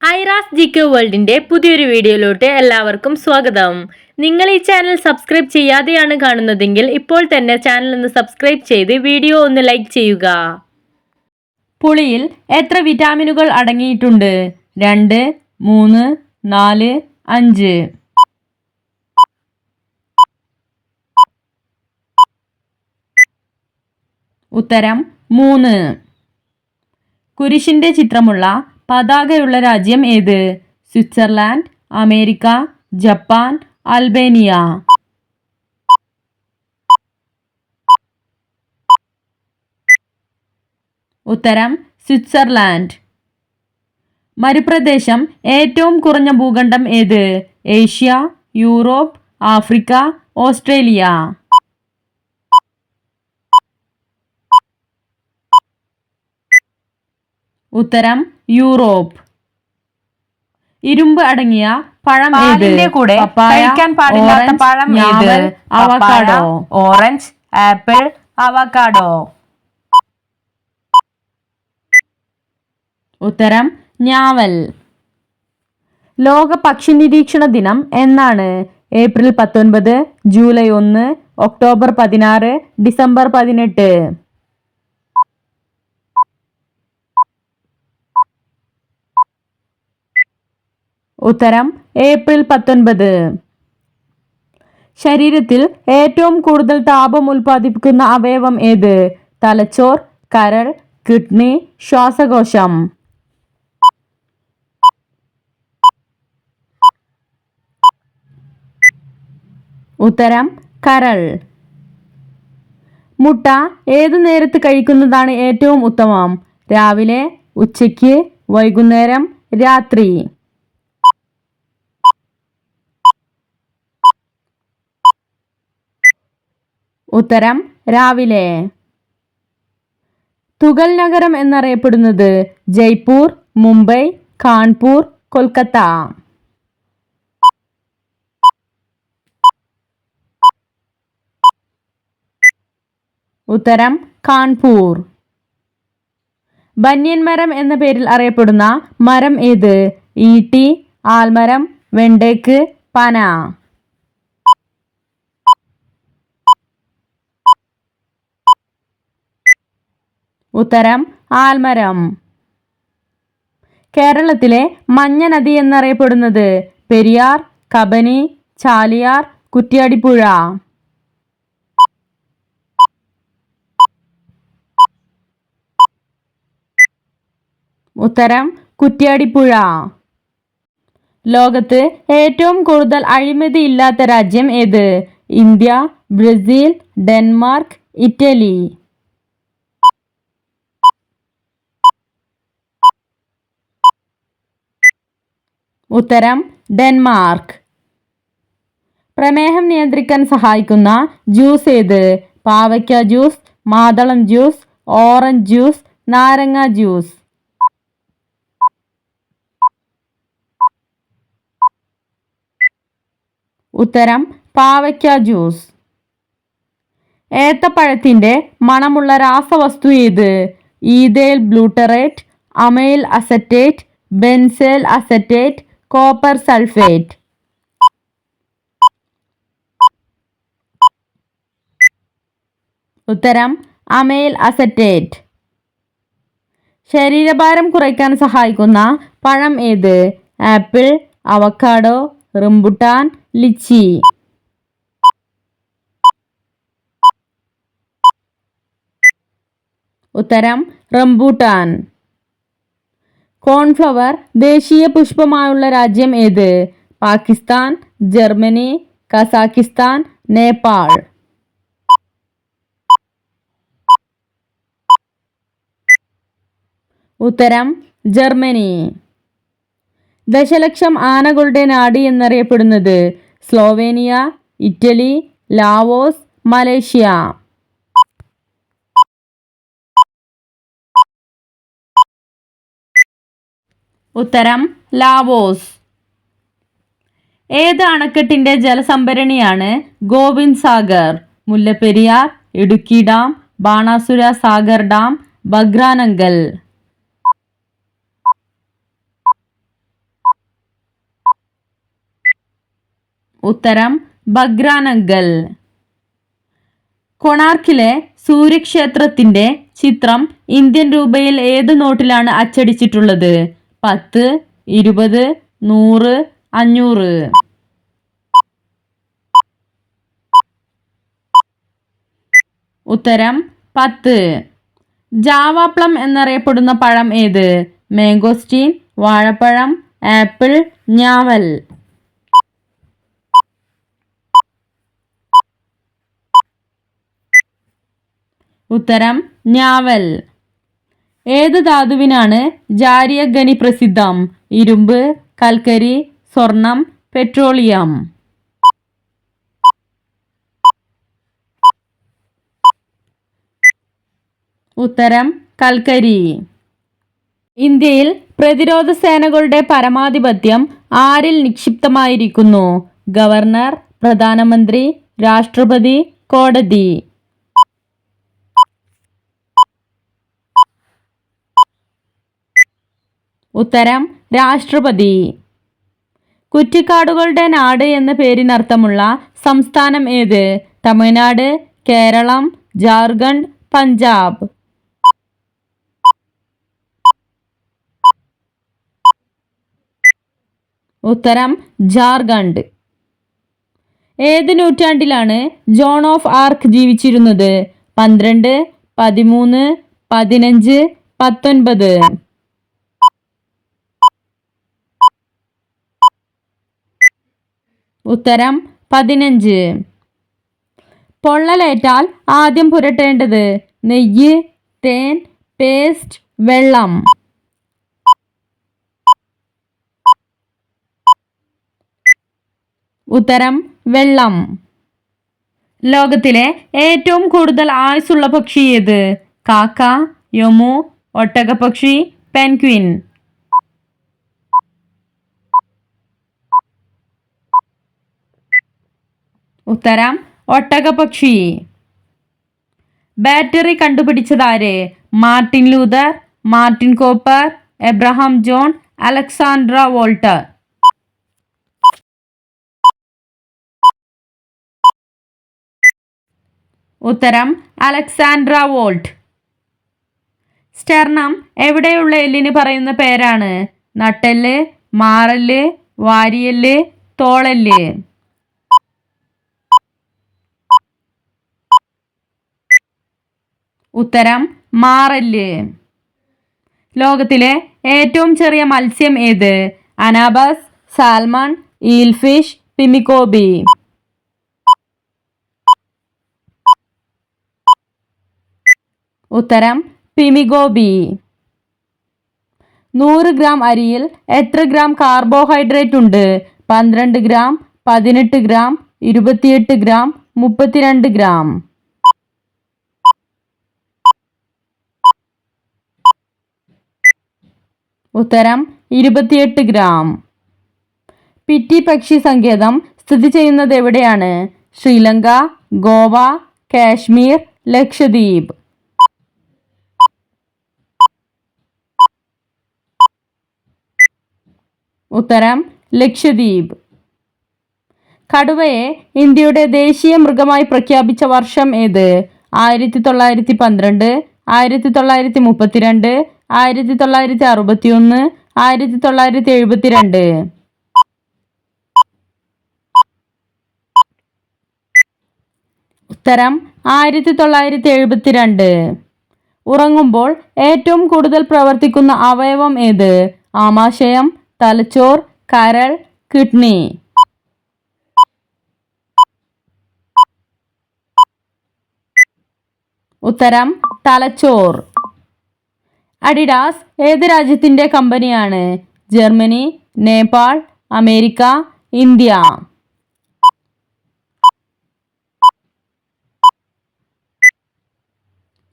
Aira's GK വേൾഡിന്റെ പുതിയൊരു വീഡിയോയിലോട്ട് എല്ലാവർക്കും സ്വാഗതം. നിങ്ങൾ ഈ ചാനൽ സബ്സ്ക്രൈബ് ചെയ്യാതെയാണ് കാണുന്നതെങ്കിൽ ഇപ്പോൾ തന്നെ ചാനൽ ഒന്ന് സബ്സ്ക്രൈബ് ചെയ്ത് വീഡിയോ ഒന്ന് ലൈക്ക് ചെയ്യുക. പുളിയിൽ എത്ര വിറ്റാമിനുകൾ അടങ്ങിയിട്ടുണ്ട്? 2, 3, 4, 5. ഉത്തരം 3. കുരിശിന്റെ ചിത്രമുള്ള പതാകയുള്ള രാജ്യം ഏത്? Switzerland, America, Japan, Albania. ഉത്തരം സ്വിറ്റ്സർലാൻഡ്. മരുപ്രദേശം ഏറ്റവും കുറഞ്ഞ ഭൂഖണ്ഡം ഏത്? Asia, Europe, Africa, Australia. ഉത്തരം യൂറോപ്പ്. ഇരുമ്പ് അടങ്ങിയ പഴം ഏത്? കൂടെ കഴിക്കാൻ പാടില്ലാത്ത പഴം ഏത്? Avocado, orange, apple, avocado. ഉത്തരം ഞാവൽ. ലോക പക്ഷി നിരീക്ഷണ ദിനം എന്നാണ്? April 19, July 1, October 16, December 18. ഉത്തരം ഏപ്രിൽ 19. ശരീരത്തിൽ ഏറ്റവും കൂടുതൽ താപം ഉൽപ്പാദിപ്പിക്കുന്ന അവയവം ഏത്? തലച്ചോർ, കരൾ, കിഡ്നി, ശ്വാസകോശം. ഉത്തരം കരൾ. മുട്ട ഏതു നേരത്ത് കഴിക്കുന്നതാണ് ഏറ്റവും ഉത്തമം? രാവിലെ, ഉച്ചയ്ക്ക്, വൈകുന്നേരം, രാത്രി. ഉത്തരം രാവിലെ. തുകൽ നഗരം എന്നറിയപ്പെടുന്നത്? ജയ്പൂർ, മുംബൈ, കാൺപൂർ, കൊൽക്കത്ത. ഉത്തരം കാൺപൂർ. ബന്യൻ മരം എന്ന പേരിൽ അറിയപ്പെടുന്ന മരം ഏത്? ഈട്ടി, ആൽമരം, വെണ്ടേക്ക്, പന. ഉത്തരം ആൽമരം. കേരളത്തിലെ മഞ്ഞ നദി എന്നറിയപ്പെടുന്നത്? പെരിയാർ, കബനി, ചാലിയാർ, കുറ്റ്യാടിപ്പുഴ. ഉത്തരം കുറ്റ്യാടിപ്പുഴ. ലോകത്ത് ഏറ്റവും കൂടുതൽ അഴിമതി ഇല്ലാത്ത രാജ്യം ഏത്? India, Brazil, Denmark, Italy. ഉത്തരം ഡെൻമാർക്ക്. പ്രമേഹം നിയന്ത്രിക്കാൻ സഹായിക്കുന്ന ജ്യൂസ് ഏത്? പാവയ്ക്ക ജ്യൂസ്, മാതളം ജ്യൂസ്, ഓറഞ്ച് ജ്യൂസ്, നാരങ്ങ ജ്യൂസ്. ഉത്തരം പാവയ്ക്ക ജ്യൂസ്. ഏത്തപ്പഴത്തിന്റെ മണമുള്ള രാസവസ്തു ഏത്? Ethyl butyrate, amyl acetate, benzyl acetate, copper sulphate. ഉത്തരം അമൈൽ അസറ്റേറ്റ്. ശരീരഭാരം കുറയ്ക്കാൻ സഹായിക്കുന്ന പഴം ഏത്? Apple, avocado, rambutan, lychee. ഉത്തരം റംബൂട്ടാൻ. കോൺഫ്ലവർ ദേശീയ പുഷ്പമായുള്ള രാജ്യം ഏത്? Pakistan, Germany, Kazakhstan, Nepal. ഉത്തരം ജർമ്മനി. ദശലക്ഷം ആനകളുടെ നാട് എന്നറിയപ്പെടുന്നത്? Slovenia, Italy, Laos, Malaysia. ഉത്തരം ലാവോസ്. ഏത് അണക്കെട്ടിന്റെ ജലസംഭരണിയാണ് ഗോവിന്ദ് സാഗർ? Mullaperiyar, Idukki dam, Banasura Sagar dam, Bhakra Nangal. ഉത്തരം ബഗ്രാനങ്കൽ. കൊണാർക്കിലെ സൂര്യക്ഷേത്രത്തിന്റെ ചിത്രം ഇന്ത്യൻ രൂപയിൽ ഏത് നോട്ടിലാണ് അച്ചടിച്ചിട്ടുള്ളത്? 10, 20, 100, 500. ഉത്തരം 10. ജാവാപ്ലം എന്നറിയപ്പെടുന്ന പഴം ഏത്? മാംഗോസ്റ്റീൻ, വാഴപ്പഴം, ആപ്പിൾ, ഞാവൽ. ഉത്തരം ഞാവൽ. ഏത് ധാതുവിനാണ് ജാരിയ ഖനി പ്രസിദ്ധം? ഇരുമ്പ്, കൽക്കരി, സ്വർണം, പെട്രോളിയം. ഉത്തരം കൽക്കരി. ഇന്ത്യയിൽ പ്രതിരോധ സേനകളുടെ പരമാധിപത്യം ആരിൽ നിക്ഷിപ്തമായിരിക്കുന്നു? ഗവർണർ, പ്രധാനമന്ത്രി, രാഷ്ട്രപതി, കോടതി. ഉത്തരം രാഷ്ട്രപതി. കുറ്റിക്കാടുകളുടെ നാട് എന്ന പേരിനർത്ഥമുള്ള സംസ്ഥാനം ഏത്? തമിഴ്നാട്, കേരളം, ജാർഖണ്ഡ്, പഞ്ചാബ്. ഉത്തരം ജാർഖണ്ഡ്. ഏത് നൂറ്റാണ്ടിലാണ് ജോൺ ഓഫ് ആർക്ക് ജീവിച്ചിരുന്നത്? 12, 13, 15, 19. ഉത്തരം 15. പൊള്ളലേറ്റാൽ ആദ്യം പുരട്ടേണ്ടത്? നെയ്യ്, തേൻ, പേസ്റ്റ്, വെള്ളം. ഉത്തരം വെള്ളം. ലോകത്തിലെ ഏറ്റവും കൂടുതൽ ആയുസ്സുള്ള പക്ഷി ഏത്? കാക്ക, യമു, ഒട്ടകപ്പക്ഷി, പെൻഗ്വിൻ. ഉത്തരം ഒട്ടകപ്പക്ഷി. ബാറ്ററി കണ്ടുപിടിച്ചതാര്? Martin Luther, Martin Cooper, Abraham John, Alexandra Volta. ഉത്തരം അലക്സാണ്ട്ര വോൾട്ട്. സ്റ്റെർണം എവിടെയുള്ള എല്ലിന് പറയുന്ന പേരാണ്? നട്ടെല്ല്, മാറല്, വാരിയെല്ല്, തോളെല്ല്. ഉത്തരം മാറല്. ലോകത്തിലെ ഏറ്റവും ചെറിയ മത്സ്യം ഏത്? Anabas, salmon, eel fish, pygmy goby. ഉത്തരം പിമിഗോബി. 100 ഗ്രാം അരിയിൽ എത്ര ഗ്രാം കാർബോഹൈഡ്രേറ്റ് ഉണ്ട്? 12 ഗ്രാം, 18 ഗ്രാം, 28 ഗ്രാം, 32 ഗ്രാം. ഉത്തരം 28 ഗ്രാം. പിറ്റി പക്ഷി സങ്കേതം സ്ഥിതി ചെയ്യുന്നത് എവിടെയാണ്? ശ്രീലങ്ക, ഗോവ, കാശ്മീർ, ലക്ഷദ്വീപ്. ഉത്തരം ലക്ഷദ്വീപ്. കടുവയെ ഇന്ത്യയുടെ ദേശീയ മൃഗമായി പ്രഖ്യാപിച്ച വർഷം ഏത്? 1912, 1932, 1961, 1972. ഉത്തരം 1972. ഉറങ്ങുമ്പോൾ ഏറ്റവും കൂടുതൽ പ്രവർത്തിക്കുന്ന അവയവം ഏത്? ആമാശയം, തലച്ചോർ, കരൾ, കിഡ്നി. ഉത്തരം തലച്ചോർ. അഡിഡാസ് ഏത് രാജ്യത്തിന്റെ കമ്പനിയാണ്? Germany, Nepal, America, India.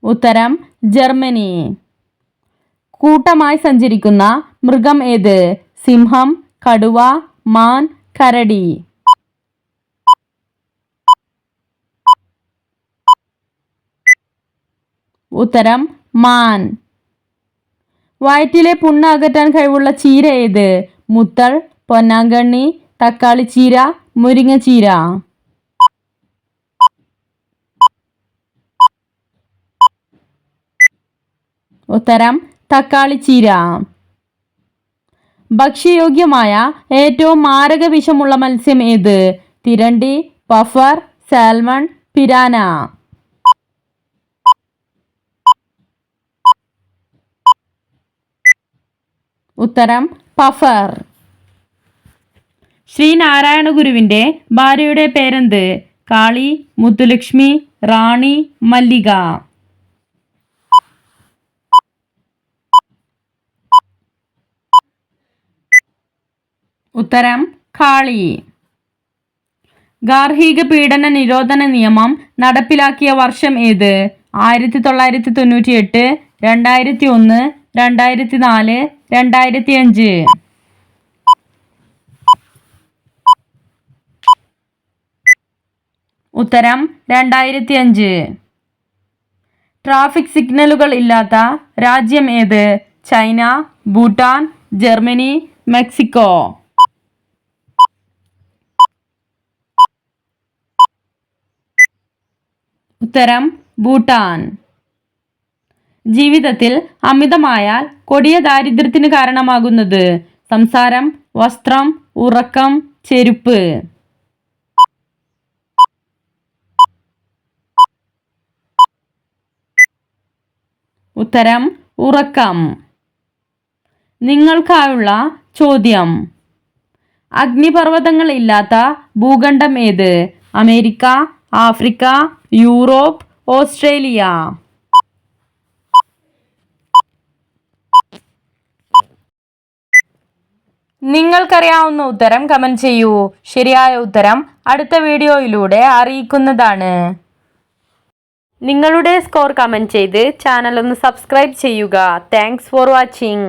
ഉത്തരം ജർമ്മനി. കൂട്ടമായി സഞ്ചരിക്കുന്ന മൃഗം ഏത്? സിംഹം, കടുവ, മാൻ, കരടി. ഉത്തരം മാൻ. വയറ്റിലെ പുണ്ണ് അകറ്റാൻ കഴിവുള്ള ചീര ഏത്? മുത്തൾ, പൊന്നാങ്കണ്ണി, തക്കാളിച്ചീര, മുരിങ്ങച്ചീര. ഉത്തരം തക്കാളിച്ചീര. ഭക്ഷ്യയോഗ്യമായ ഏറ്റവും മാരക വിഷമുള്ള മത്സ്യം ഏത്? തിരണ്ടി, പഫർ, സാൽമൺ, പിരാന. ഉത്തരം പഫർ. ശ്രീനാരായണ ഗുരുവിന്റെ ഭാര്യയുടെ പേരെന്ത്? കാളി, മുത്തുലക്ഷ്മി, റാണി, മല്ലിക. ഉത്തരം കാളി. ഗാർഹിക പീഡന നിരോധന നിയമം നടപ്പിലാക്കിയ വർഷം ഏത്? 1998, 2001, 2004, 2005. ഉത്തരം 2005. ട്രാഫിക് സിഗ്നലുകൾ ഇല്ലാത്ത രാജ്യം ഏത്? China, Bhutan, Germany, Mexico. ഉത്തരം ഭൂട്ടാൻ. ജീവിതത്തിൽ അമിതമായാൽ കൊടിയ ദാരിദ്ര്യത്തിന് കാരണമാകുന്നത്? സംസാരം, വസ്ത്രം, ഉറക്കം, ചെരുപ്പ്. ഉത്തരം ഉറക്കം. നിങ്ങൾക്കായുള്ള ചോദ്യം: അഗ്നിപർവ്വതങ്ങൾ ഇല്ലാത്ത ഭൂഖണ്ഡം ഏത്? America, Africa, Europe, Australia. നിങ്ങൾക്കറിയാവുന്ന ഉത്തരം കമന്റ് ചെയ്യൂ. ശരിയായ ഉത്തരം അടുത്ത വീഡിയോയിലൂടെ അറിയിക്കുന്നതാണ്. നിങ്ങളുടെ സ്കോർ കമന്റ് ചെയ്ത് ചാനൽ ഒന്ന് സബ്സ്ക്രൈബ് ചെയ്യുക. Thanks for watching.